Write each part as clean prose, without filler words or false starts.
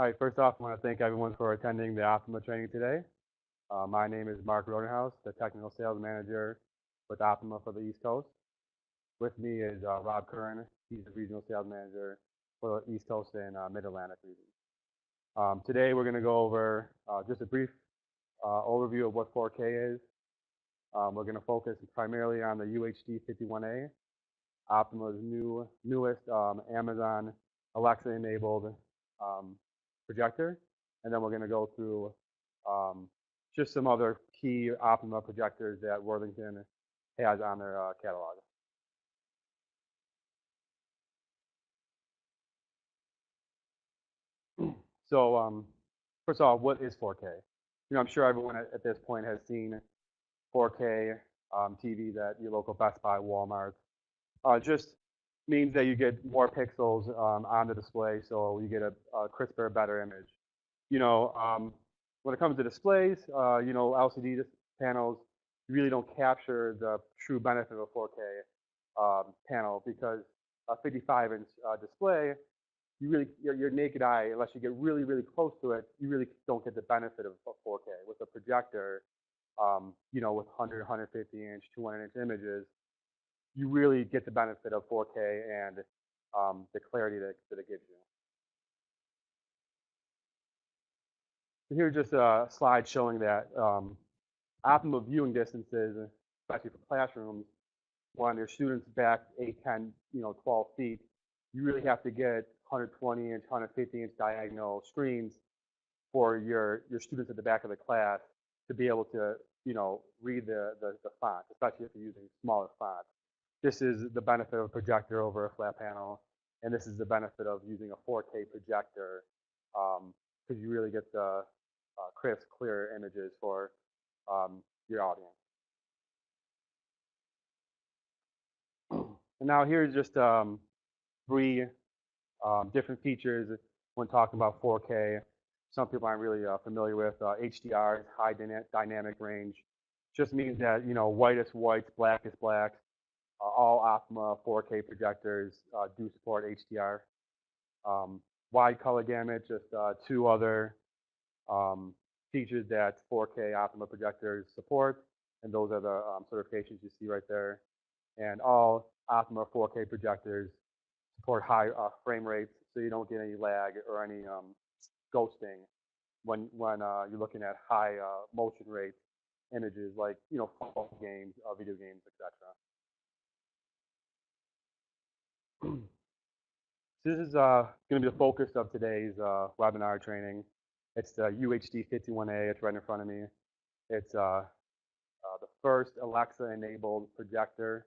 All right, first off, I want to thank everyone for attending the Optoma training today. My name is Mark Rodenhouse, the Technical Sales Manager with Optoma for the East Coast. With me is Rob Curran. He's the Regional Sales Manager for the East Coast and Mid-Atlantic region. Today we're going to go over just a brief overview of what 4K is. We're going to focus primarily on the UHD51A, Optoma's newest Amazon Alexa-enabled projector, and then we're going to go through just some other key Optoma projectors that Worthington has on their catalog. So first of all, what is 4K? I'm sure everyone at this point has seen 4K TVs at your local Best Buy, Walmart. Just means that you get more pixels on the display, so you get a crisper, better image. When it comes to displays, LCD panels really don't capture the true benefit of a 4K panel, because a 55-inch display, your naked eye, unless you get really, really close to it, you really don't get the benefit of 4K. With a projector, with 100, 150-inch, 200-inch images, you really get the benefit of 4K and the clarity that it gives you. So here's just a slide showing that optimal viewing distances, especially for classrooms, when your students back 8, 10, 12 feet, you really have to get 120-inch, 150-inch diagonal screens for your students at the back of the class to be able to, read the font, especially if you're using smaller fonts. This is the benefit of a projector over a flat panel, and this is the benefit of using a 4K projector, because you really get the crisp, clear images for your audience. And now here's just 3 different features when talking about 4K. Some people aren't really familiar with. HDR, high dynamic range, just means that whitest whites, blackest blacks. All Optoma 4K projectors do support HDR. Wide color gamut, just 2 other features that 4K Optoma projectors support, and those are the certifications you see right there. And all Optoma 4K projectors support high frame rates, so you don't get any lag or any ghosting when you're looking at high motion rate images like football games, video games, etc. So this is going to be the focus of today's webinar training. It's the UHD51A. It's right in front of me. It's the first Alexa-enabled projector.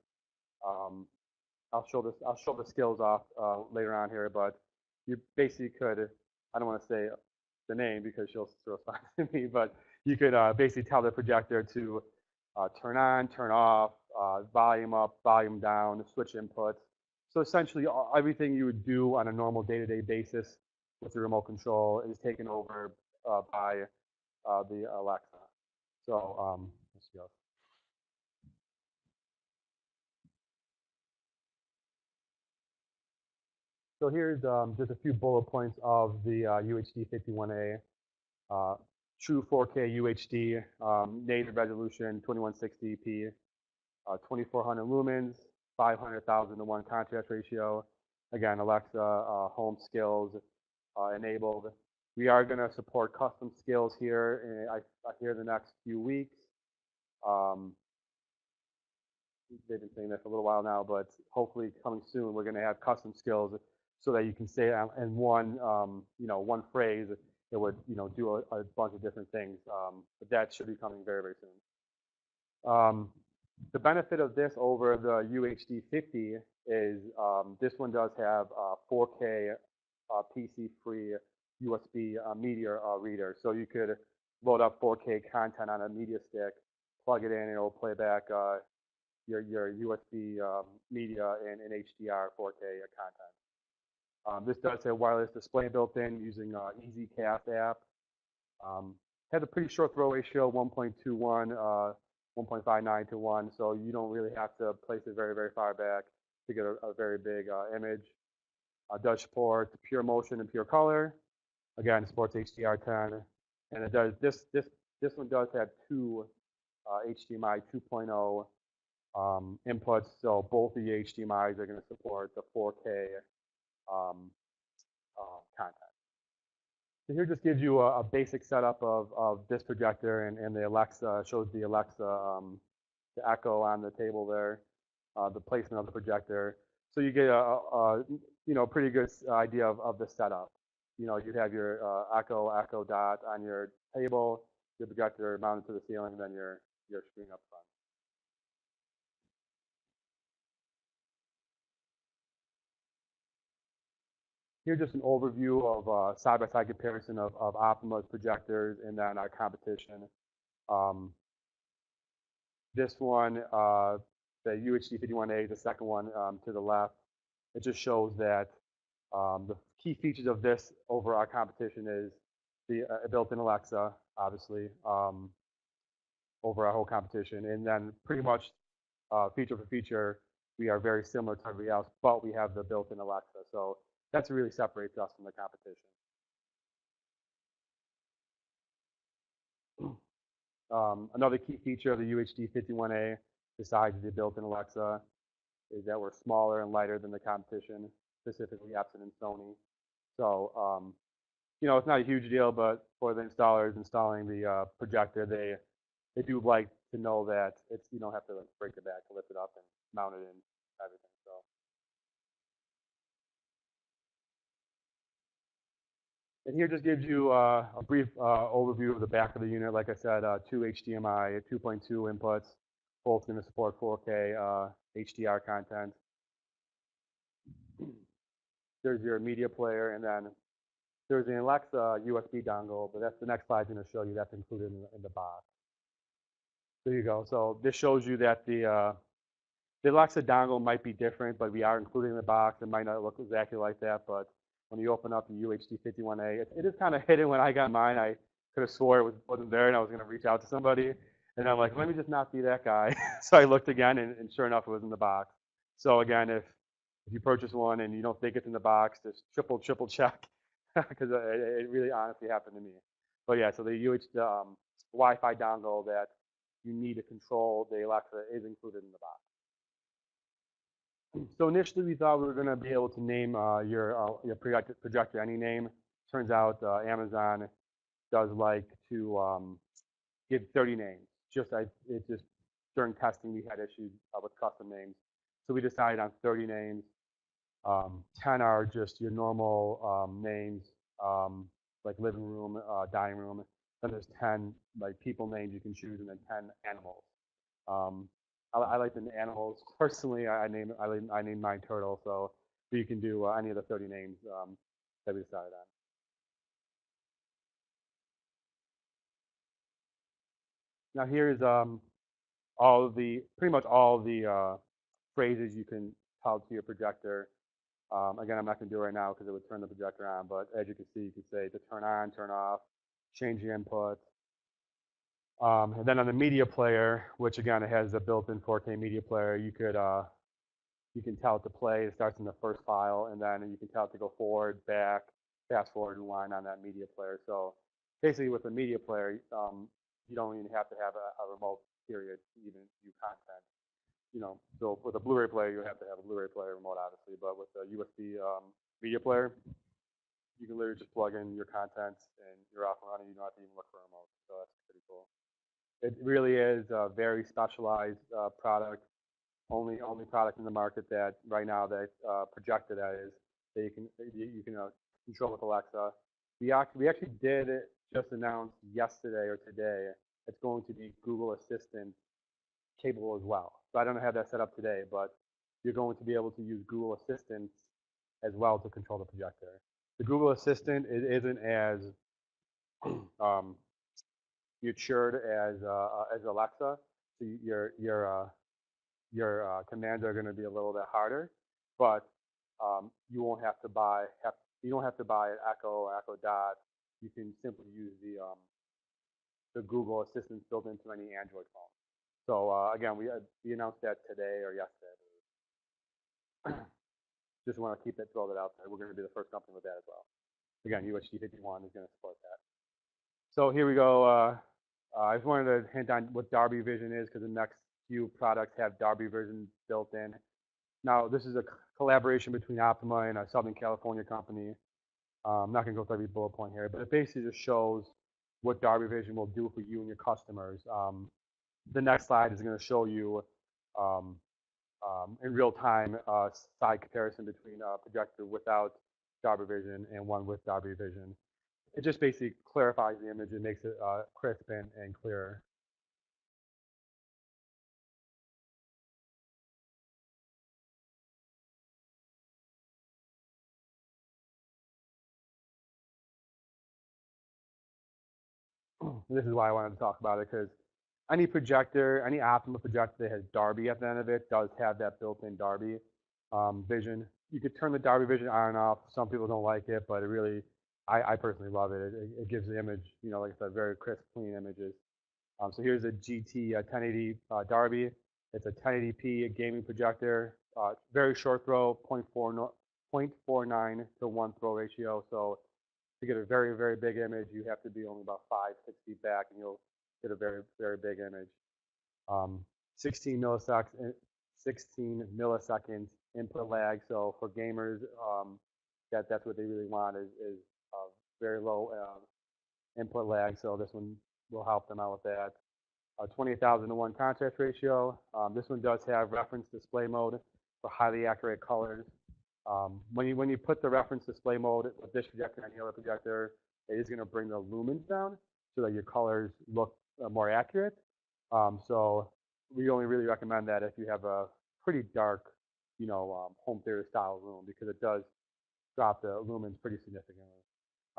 I'll show the skills off later on here, but you basically could, I don't want to say the name because she'll respond to me, but you could basically tell the projector to turn on, turn off, volume up, volume down, switch inputs. So essentially, everything you would do on a normal day-to-day basis with the remote control is taken over by the Alexa. So let's go. So here's just a few bullet points of the UHD51A. True 4K UHD, native resolution, 2160p, 2400 lumens, 500,000 to 1 contrast ratio. Again, Alexa home skills enabled. We are going to support custom skills here, here the next few weeks. They've been saying that for a little while now, but hopefully coming soon, we're going to have custom skills so that you can say in one, one phrase, it would, do a bunch of different things. But that should be coming very, very soon. The benefit of this over the UHD50 is this one does have 4K PC-free USB media reader. So you could load up 4K content on a media stick, plug it in, and it'll play back your USB media in HDR 4K content. This does have wireless display built in using EasyCast app. Has a pretty short throw ratio, 1.21. 1.59 to 1, so you don't really have to place it very, very far back to get a very big image. Does support pure motion and pure color. Again, supports HDR10, and it does this one does have two HDMI 2.0 inputs, so both of the HDMIs are going to support the 4K um, content. So here just gives you a basic setup of this projector, and the Alexa shows the Alexa the Echo on the table there, the placement of the projector. So you get a pretty good idea of the setup. You know, you'd have your Echo Dot on your table, your projector mounted to the ceiling, and then your screen up front. Here's just an overview of side-by-side comparison of Optoma's projectors and then our competition. Um, this one, the UHD51A, the second one to the left, it just shows that the key features of this over our competition is the built-in Alexa, obviously, over our whole competition. And then pretty much feature for feature, we are very similar to everybody else, but we have the built-in Alexa. So that's what really separates us from the competition. Another key feature of the UHD51A, besides the built-in Alexa, is that we're smaller and lighter than the competition, specifically Epson and Sony. So, it's not a huge deal, but for the installers installing the projector, they do like to know that you don't have to like break it back to lift it up and mount it in everything. So, and here just gives you a brief overview of the back of the unit. Like I said, two HDMI 2.2 inputs, both going to support 4K HDR content. There's your media player, and then there's an Alexa USB dongle, but that's the next slide going to show you. That's included in the box. There you go. So this shows you that the Alexa dongle might be different, but we are including in the box. It might not look exactly like that, but when you open up the UHD51A, it is kind of hidden. When I got mine, I could have swore it wasn't there, and I was going to reach out to somebody. And I'm like, let me just not be that guy. So I looked again, and sure enough, it was in the box. So again, if you purchase one and you don't think it's in the box, just triple check, because it really honestly happened to me. But yeah, so the Wi-Fi dongle that you need to control the Alexa is included in the box. So initially we thought we were going to be able to name your projector any name. Turns out Amazon does like to give 30 names. It just during testing we had issues with custom names, so we decided on 30 names. 10 are just your normal names, like living room, dining room. Then there's 10 like people names you can choose, and then 10 animals. Um, I like the animals personally. I name mine Turtle, so you can do any of the 30 names that we decided on. Now here's pretty much all of the phrases you can tell to your projector. Again, I'm not going to do it right now because it would turn the projector on, but as you can see, you can say to turn on, turn off, change the input. And then on the media player, which again, it has a built-in 4K media player, you can tell it to play. It starts in the first file, and then you can tell it to go forward, back, fast forward, and line on that media player. So basically with a media player, you don't even have to have a remote period to even view content. So with a Blu-ray player, you have to have a Blu-ray player remote, obviously, but with a USB media player, you can literally just plug in your content and you're off and running. You don't have to even look for a remote. So that's pretty cool. It really is a very specialized product. Only product in the market that right now that projector that is that you can control with Alexa. We actually did just announce yesterday or today. It's going to be Google Assistant capable as well. So I don't have that set up today, but you're going to be able to use Google Assistant as well to control the projector. The Google Assistant isn't as matured as Alexa. So your commands are going to be a little bit harder, but you don't have to buy an Echo Dot. You can simply use the Google Assistant built into any Android phone. So again, we announced that today or yesterday. Just want to throw that out there. We're going to be the first company with that as well. again, UHD51 is going to support that. So here we go. I just wanted to hint on what Darbee Vision is because the next few products have Darbee Vision built in. Now, this is a collaboration between Optoma and a Southern California company. I'm not going to go through every bullet point here, but it basically just shows what Darbee Vision will do for you and your customers. The next slide is going to show you in real time side comparison between a projector without Darbee Vision and one with Darbee Vision. It just basically clarifies the image and makes it crisp and clearer. This is why I wanted to talk about it, because any projector, any Optima projector that has Darbee at the end of it does have that built-in Darbee vision. You could turn the Darbee vision on and off. Some people don't like it, but it really, I personally love it. It gives the image, you know, like I said, very crisp, clean images. So here's a GT 1080 Darbee. It's a 1080p gaming projector. Very short throw, 0.49 to 1 throw ratio. So to get a very, very big image, you have to be only about 5-6 feet back, and you'll get a very, very big image. 16 milliseconds input lag. So for gamers, that's what they really want is very low input lag. So this one will help them out with that. 20,000 to 1 contrast ratio. This one does have reference display mode for highly accurate colors. When you put the reference display mode with this projector and any other projector, it is going to bring the lumens down so that your colors look more accurate. So we only really recommend that if you have a pretty dark, you know, home theater style room, because it does drop the lumens pretty significantly.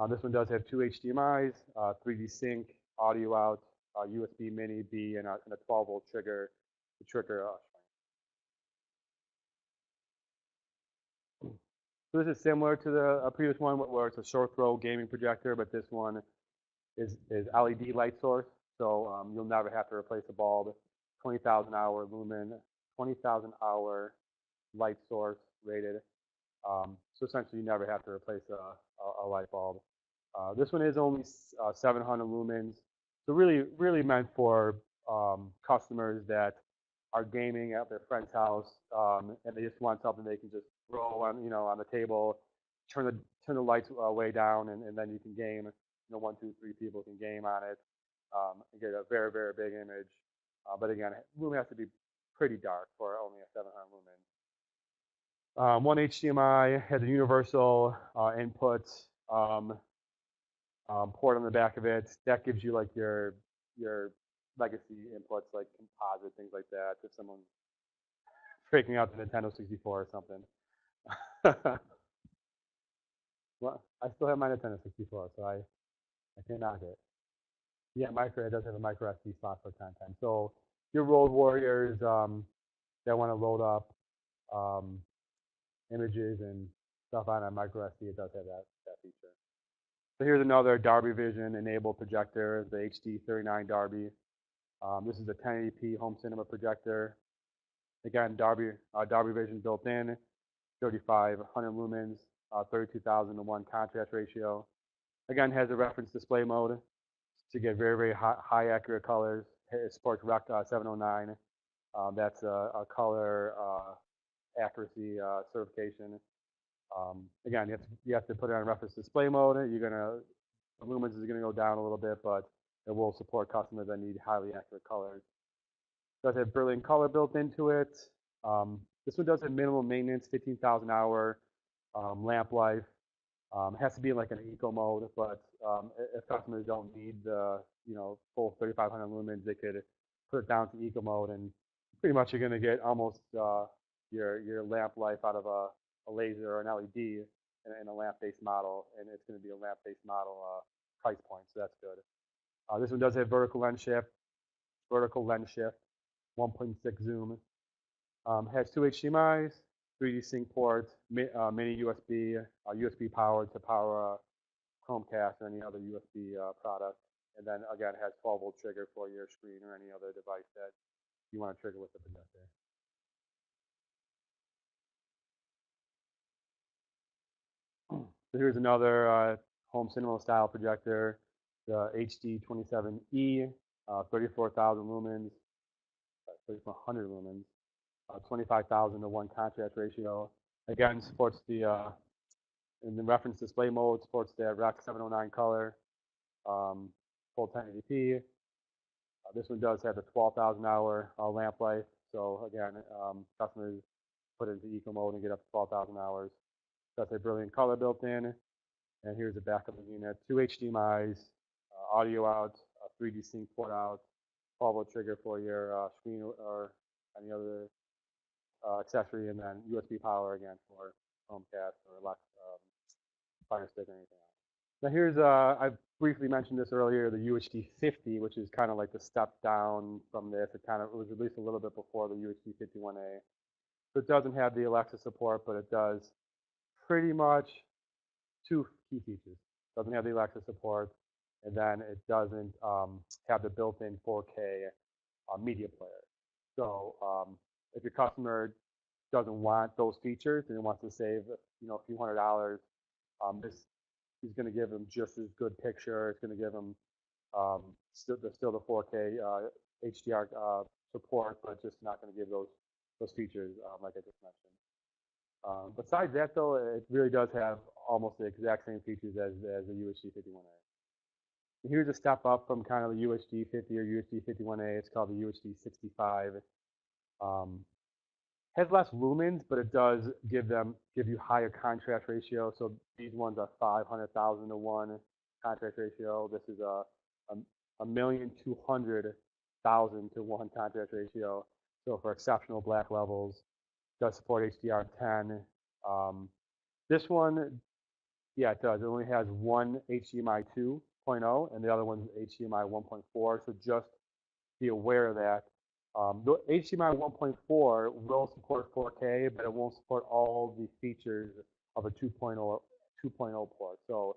This one does have 2 HDMIs, 3D sync, audio out, USB mini B, and a 12-volt trigger to trigger. So this is similar to the previous one where it's a short throw gaming projector, but this one is LED light source. So you'll never have to replace a bulb. 20,000 hour lumen, 20,000 hour light source rated. So essentially you never have to replace a light bulb. This one is only 700 lumens. So really meant for customers that are gaming at their friend's house and they just want something they can just throw on, you know, on the table, turn the lights way down, and then you can game. You know, 1, 2, 3 people can game on it and get a very, very big image. But again, room has to be pretty dark for only a 700 lumen. One HDMI has a universal input port on the back of it. That gives you like your legacy inputs like composite, things like that, if someone's freaking out the Nintendo 64 or something. Well, I still have my Nintendo 64, so I can't knock it. Yeah, it does have a micro SD slot for content. So your road warriors that want to load up images and stuff on a micro SD, it does have that feature. So here's another Darbee Vision enabled projector, the HD39Darbee. This is a 1080p home cinema projector. Again, Darbee Vision built in, 3,500 lumens, 32,000 to 1 contrast ratio. Again, has a reference display mode to get very, very high accurate colors. It supports Rec 709. That's a color accuracy certification. Again, you have to put it on reference display mode. The lumens is gonna go down a little bit, but it will support customers that need highly accurate colors. It does have brilliant color built into it. This one does have minimal maintenance, 15,000 hour lamp life. It has to be in like an eco mode, but if customers don't need the full 3,500 lumens, they could put it down to eco mode, and pretty much you're gonna get almost your lamp life out of a laser or an LED in a lamp-based model, and it's going to be a lamp-based model price point, so that's good. This one does have vertical lens shift, 1.6 zoom. Has 2 HDMIs, 3D sync ports, mini USB, USB powered to power Chromecast or any other USB product, and then again it has 12-volt trigger for your screen or any other device that you want to trigger with the projector. So here's another home cinema style projector, the HD27e, 34,000 lumens, 3,400 lumens, 25,000 to 1 contrast ratio. Again, supports the in the reference display mode, supports the Rec 709 color, full 1080p. This one does have the 12,000 hour lamp life. So again, customers put it into eco mode and get up to 12,000 hours. That's a brilliant color built in. And here's the back of the unit. 2 HDMIs, audio out, a 3D sync port out, 12-volt trigger for your screen or any other accessory, and then USB power again for Chromecast or Fire Stick or anything else. Now here's, I briefly mentioned this earlier, the UHD50, which is kind of like the step down from this. It was released a little bit before the UHD51A. So it doesn't have the Alexa support, but it does pretty much 2 key features. It doesn't have the Alexa support, and then it doesn't have the built-in 4K media player. So if your customer doesn't want those features and wants to save, a few $100, this is going to give them just as good picture. It's going to give them still the 4K HDR support, but just not going to give those features like I just mentioned. Besides that, though, it really does have almost the exact same features as the UHD51A. Here's a step up from kind of the UHD50 or UHD51A. It's called the UHD65. Has less lumens, but it does give you higher contrast ratio. So these ones are 500,000 to 1 contrast ratio. This is a 1,200,000 to 1 contrast ratio. So for exceptional black levels, does support HDR10. This one, yeah, it does. It only has one HDMI 2.0, and the other one's HDMI 1.4. So just be aware of that. The HDMI 1.4 will support 4K, but it won't support all the features of a 2.0 port. So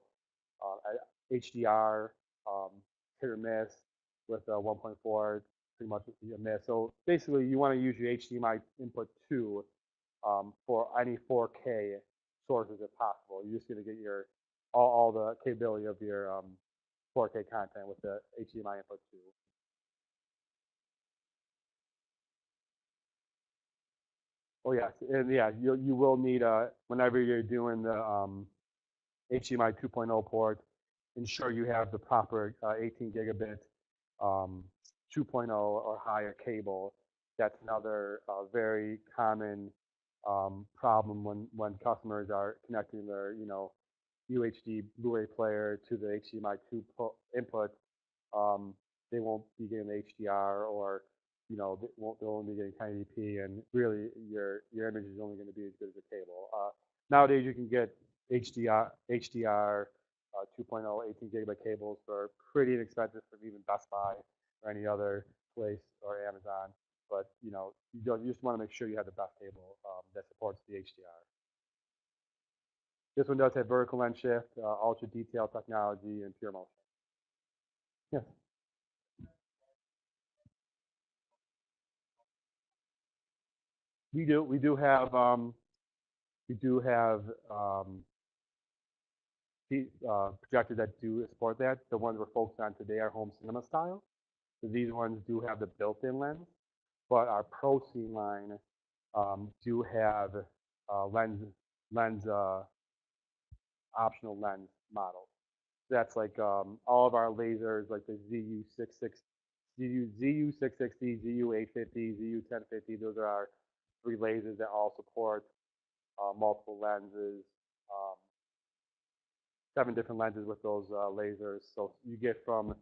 HDR, hit or miss with 1.4, pretty much a miss. So basically, you want to use your HDMI input 2 for any 4K sources if possible. You're just going to get your all the capability of your 4K content with the HDMI input 2. Oh yes, and yeah, you will need whenever you're doing the HDMI 2.0 port, ensure you have the proper 18 gigabit 2.0 or higher cable. That's another very common problem when customers are connecting their UHD Blu-ray player to the HDMI 2 input. They won't be getting the HDR, or they'll only be getting 1080p, and really your image is only going to be as good as the cable. Nowadays you can get HDR 2.0 18 gigabit cables for pretty inexpensive from even Best Buy or any other place or Amazon. But you just want to make sure you have the best cable that supports the HDR. This one does have vertical lens shift, ultra detail technology, and pure motion. Yes. We do have projectors that do support that. The ones we're focused on today are home cinema style. So these ones do have the built-in lens, but our Pro Scene line do have optional lens models. That's like all of our lasers, like the ZU660, ZU850, ZU1050. Those are our 3 lasers that all support multiple lenses. 7 different lenses with those lasers. So you get from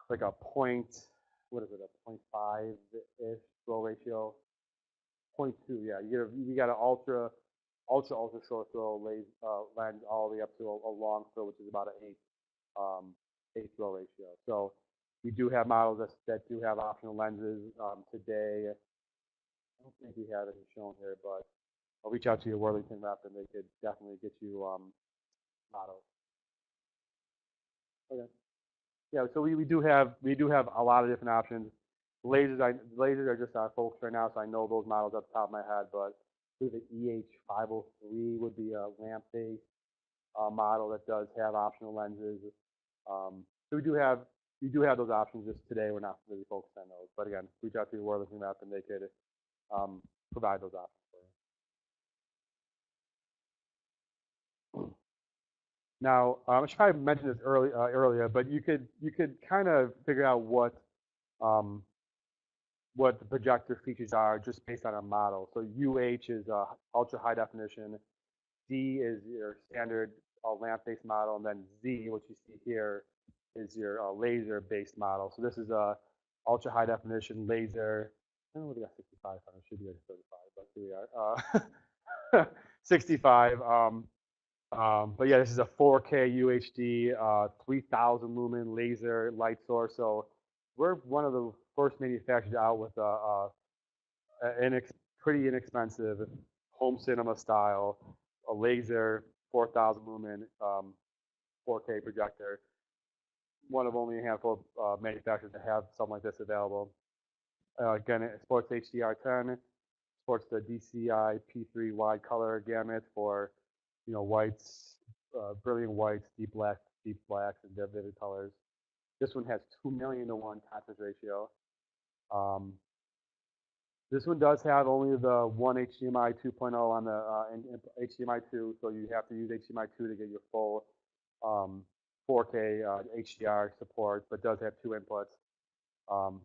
like a point, what is it, a 0.5-ish throw ratio, 0.2, yeah. You got an ultra short throw lens all the way up to a long throw, which is about an 8 throw ratio. So we do have models that do have optional lenses today. I don't think we have it shown here, but I'll reach out to your Worthington rep and they could definitely get you models. Okay. Yeah, so we do have a lot of different options. Lasers are just our focus right now, so I know those models off the top of my head, but the EH503 would be a lamp-based. model that does have optional lenses. So we do have those options. Just today, we're not really focused on those. But again, reach out to your Worthington rep and they could provide those options for you. Now, I should probably mention this earlier, but you could kind of figure out what the projector features are just based on a model. So UH is ultra high definition. D is your standard lamp-based model, and then Z, which you see here, is your laser-based model. So this is a ultra high definition laser. I don't know what they got 65 on. It should be like 35, but here we are. 65. But yeah, this is a 4K UHD 3000 lumen laser light source. So we're one of the first manufacturers out with pretty inexpensive home cinema style, a laser 4000 lumen 4K projector. One of only a handful of manufacturers that have something like this available. Again, it supports HDR10, supports the DCI P3 wide color gamut for, whites, brilliant whites, deep blacks, and vivid colors. This one has 2 million to 1 contrast ratio. This one does have only the one HDMI 2.0 on the HDMI 2, so you have to use HDMI 2 to get your full 4K HDR support, but does have 2 inputs.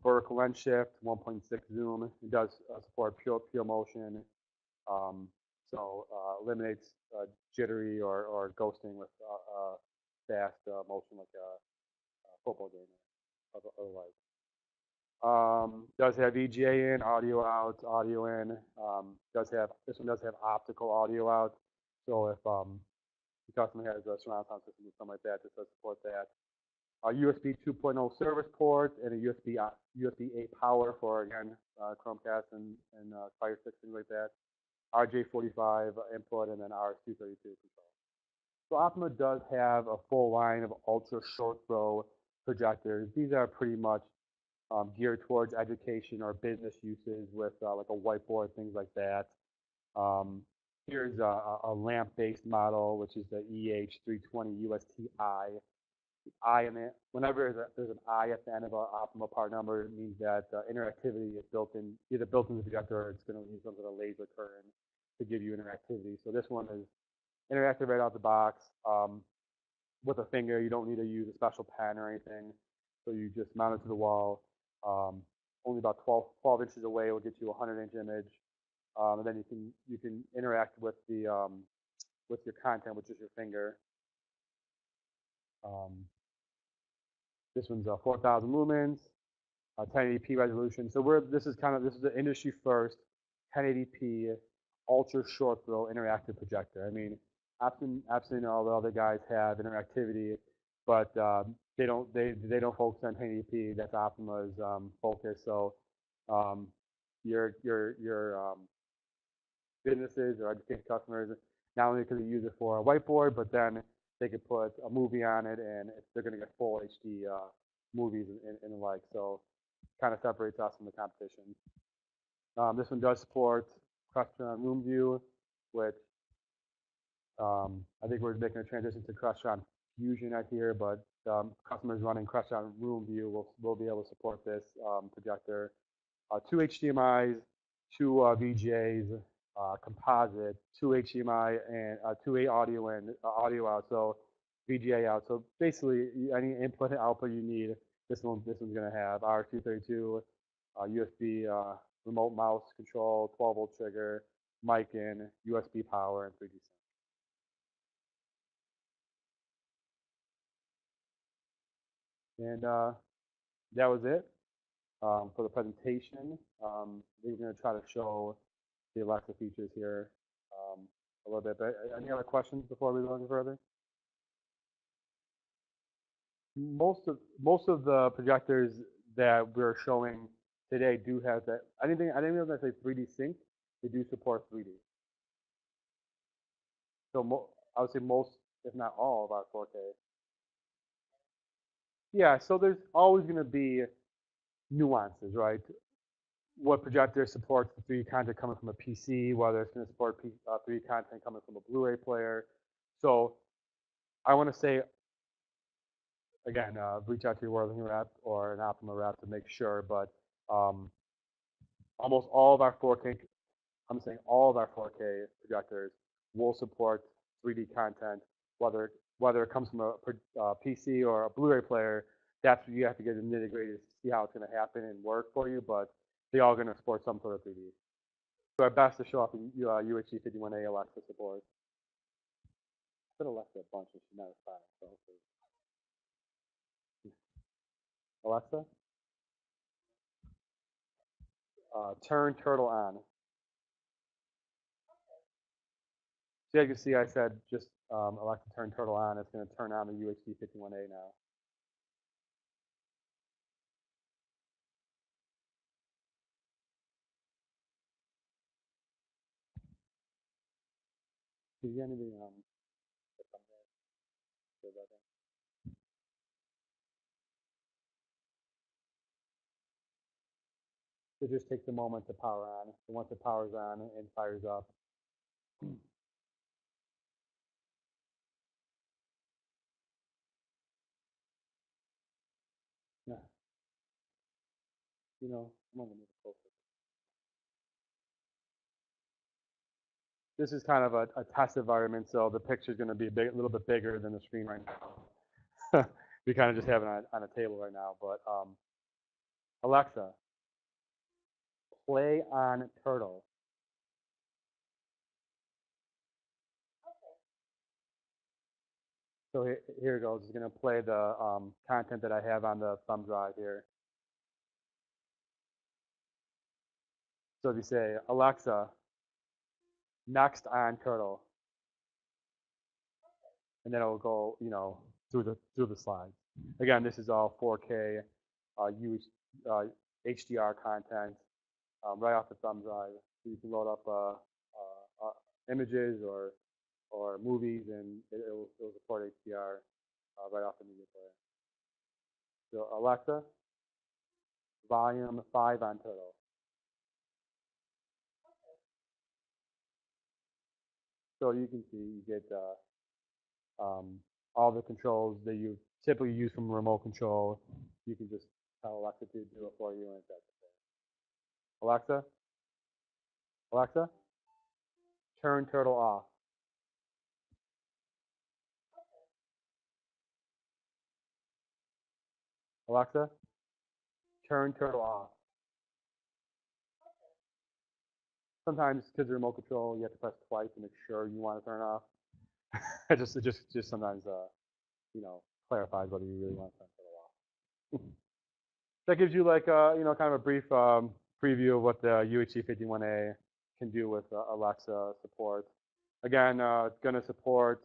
Vertical lens shift, 1.6 zoom. It does support pure motion, so eliminates jittery or ghosting with fast motion like a football game otherwise. Does have VGA in, audio out, audio in. This one does have optical audio out. So if the customer has a surround sound system or something like that, this does support that. USB 2.0 service port and a USB 8 power for, again, Chromecast and Fire Stick, things like that. RJ45 input and then RS232 control. So Optoma does have a full line of ultra short throw projectors. These are pretty much geared towards education or business uses with like a whiteboard, things like that. Here's a lamp-based model, which is the EH320 USTi. The I in it, whenever there's an I at the end of an Optoma part number, it means that interactivity is either built into the projector or it's going to use some sort of laser current to give you interactivity. So this one is interactive right out the box. With a finger, you don't need to use a special pen or anything. So you just mount it to the wall. Only about 12 inches away will get you a 100-inch image, and then you can interact with the with your content, which is your finger. This one's 4,000 lumens, 1080p resolution. So this is the industry first 1080p ultra short throw interactive projector. I mean, absolutely all the other guys have interactivity, but they don't focus on 1080p. That's Optoma's focus. So your businesses or education customers, not only can they use it for a whiteboard, but then they could put a movie on it, and they're going to get full HD movies and the like. So kind of separates us from the competition. This one does support Crestron Room View, which I think we're making a transition to Crestron Fusion out here, but customers running Crestron Room View will be able to support this projector. 2 HDMIs, 2 VGAs, composite, 2 HDMI and 2 audio in, audio out, so VGA out. So basically, any input and output you need, this one's going to have RS232, USB remote mouse control, 12-volt trigger, mic in, USB power, and 3D sync. And that was it for the presentation. We're going to try to show the Alexa features here a little bit. But any other questions before we go any further? Most of the projectors that we're showing today do have that. I didn't even say 3D sync. They do support 3D. So I would say most, if not all, of our 4K. Yeah. So there's always going to be nuances, right? What projector supports the 3D content coming from a PC, whether it's going to support 3D content coming from a Blu-ray player. So I want to say, again, reach out to your Worthington rep or an Optoma rep to make sure, but um, almost all of our 4K, I'm saying all of our 4K projectors will support 3D content, whether it comes from a PC or a Blu-ray player. That's what you have to get the nitty gritty to see how it's going to happen and work for you, but they all going to support some sort of 3D. Do our best to show off UHD51A Alexa support. I said Alexa a bunch and she's not responding, so hopefully. Alexa, turn turtle on. So as you can see, I said just Alexa turn turtle on. It's going to turn on the UHD51A now. Do you get anything it just takes a moment to power on. So once it powers on and fires up, yeah, I'm gonna move it closer. This is kind of a test environment, so the picture is going to be a little bit bigger than the screen right now. We kind of just have it on a table right now, but Alexa, play on Turtle. So here it goes. It's going to play the content that I have on the thumb drive here. So if you say, Alexa, next on Turtle, and then it will go, through the slides. Again, this is all 4K HDR content right off the thumb drive. So you can load up images or movies, and it'll support HDR right off the media player. So Alexa, volume 5 on Turtle. So you can see you get all the controls that you typically use from remote control. You can just tell Alexa to do it for you, and that's it. Alexa, turn Turtle off. Alexa, turn Turtle off. Sometimes because of remote control, you have to press twice to make sure you want to turn it off. it just sometimes clarifies whether you really want to turn Turtle off. That gives you like kind of a brief preview of what the UHD51A can do with Alexa support. Again, it's going to support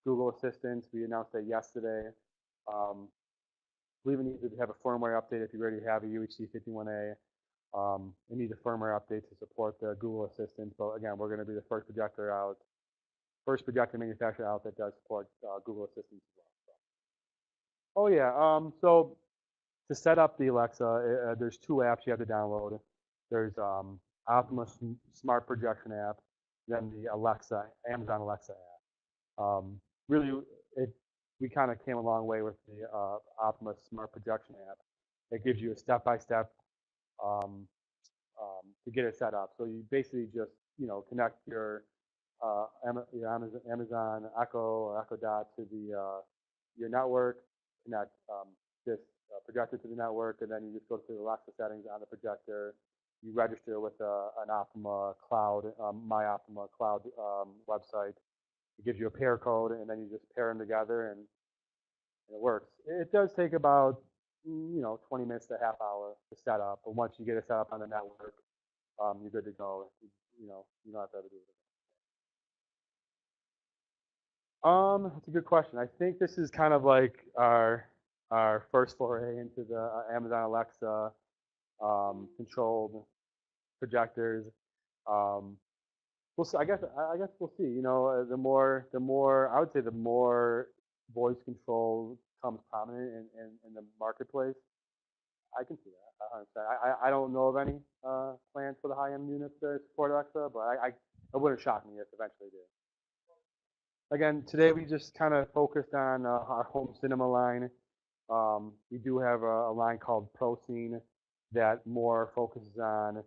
Google Assistant. We announced that yesterday. I believe it needs to have a firmware update if you already have a UHD51A. It needs a firmware update to support the Google Assistant. But again, we're going to be the first projector manufacturer out that does support Google Assistant as well. So. Oh yeah. So to set up the Alexa, there's 2 apps you have to download. There's Optoma Smart Projection app, then the Amazon Alexa app. Really, we kind of came a long way with the Optoma Smart Projection app. It gives you a step-by-step to get it set up. So you basically just connect your Amazon Echo or Echo Dot to your network, connect this projector to the network, and then you just go to the Alexa settings on the projector. You register with an Optoma Cloud, My Optoma Cloud website. It gives you a pair code, and then you just pair them together, and it works. It does take about 20 minutes to a half hour to set up, but once you get it set up on the network, you're good to go. You don't have to do it. That's a good question. I think this is kind of like our first foray into the Amazon Alexa controlled projectors. We'll see. I guess we'll see. The more I would say the more voice control becomes prominent in the marketplace, I can see that. I don't know of any plans for the high-end units to support Alexa, but it wouldn't shock me if eventually did. Again, today we just kind of focused on our home cinema line. We do have a line called Pro Scene that more focuses on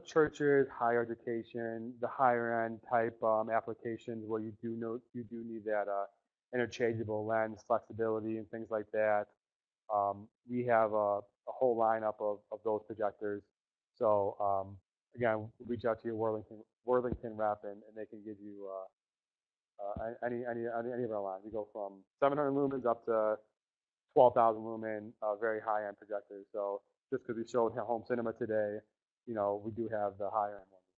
churches, higher education, the higher end type applications where you do need that interchangeable lens flexibility and things like that. We have a whole lineup of those projectors. So again, reach out to your Worthington rep and they can give you any of our lines. We go from 700 lumens up to 12,000 lumen, very high end projectors. So just because we showed home cinema today, we do have the higher end ones as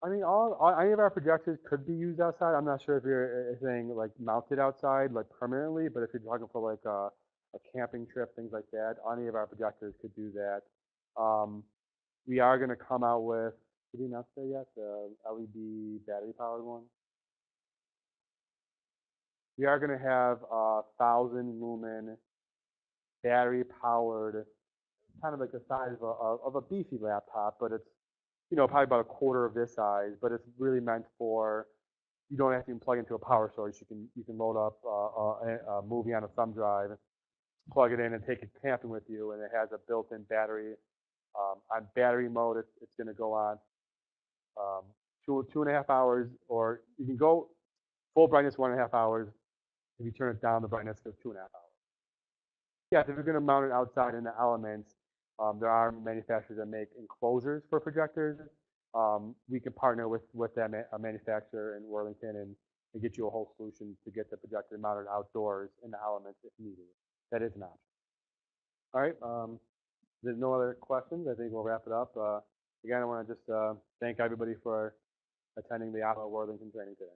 well. I mean, any of our projectors could be used outside. I'm not sure if you're saying like mounted outside, like permanently, but if you're talking for like a camping trip, things like that, any of our projectors could do that. We are going to come out with, did we announce that yet? The LED battery powered one. We are going to have a 1,000 lumen battery powered, kind of like the size of a beefy laptop, but it's probably about a quarter of this size. But it's really meant for, you don't have to even plug into a power source. You can load up a movie on a thumb drive, plug it in, and take it camping with you. And it has a built-in battery. On battery mode, it's going to go on 2.5 hours, or you can go full brightness 1.5 hours. If you turn it down, the brightness goes 2.5 hours. Yes, if you're going to mount it outside in the elements, there are manufacturers that make enclosures for projectors. We can partner with that manufacturer in Worthington and get you a whole solution to get the projector mounted outdoors in the elements if needed. That is an option. All right. There's no other questions. I think we'll wrap it up. Again, I want to just thank everybody for attending the Optoma Worthington training today.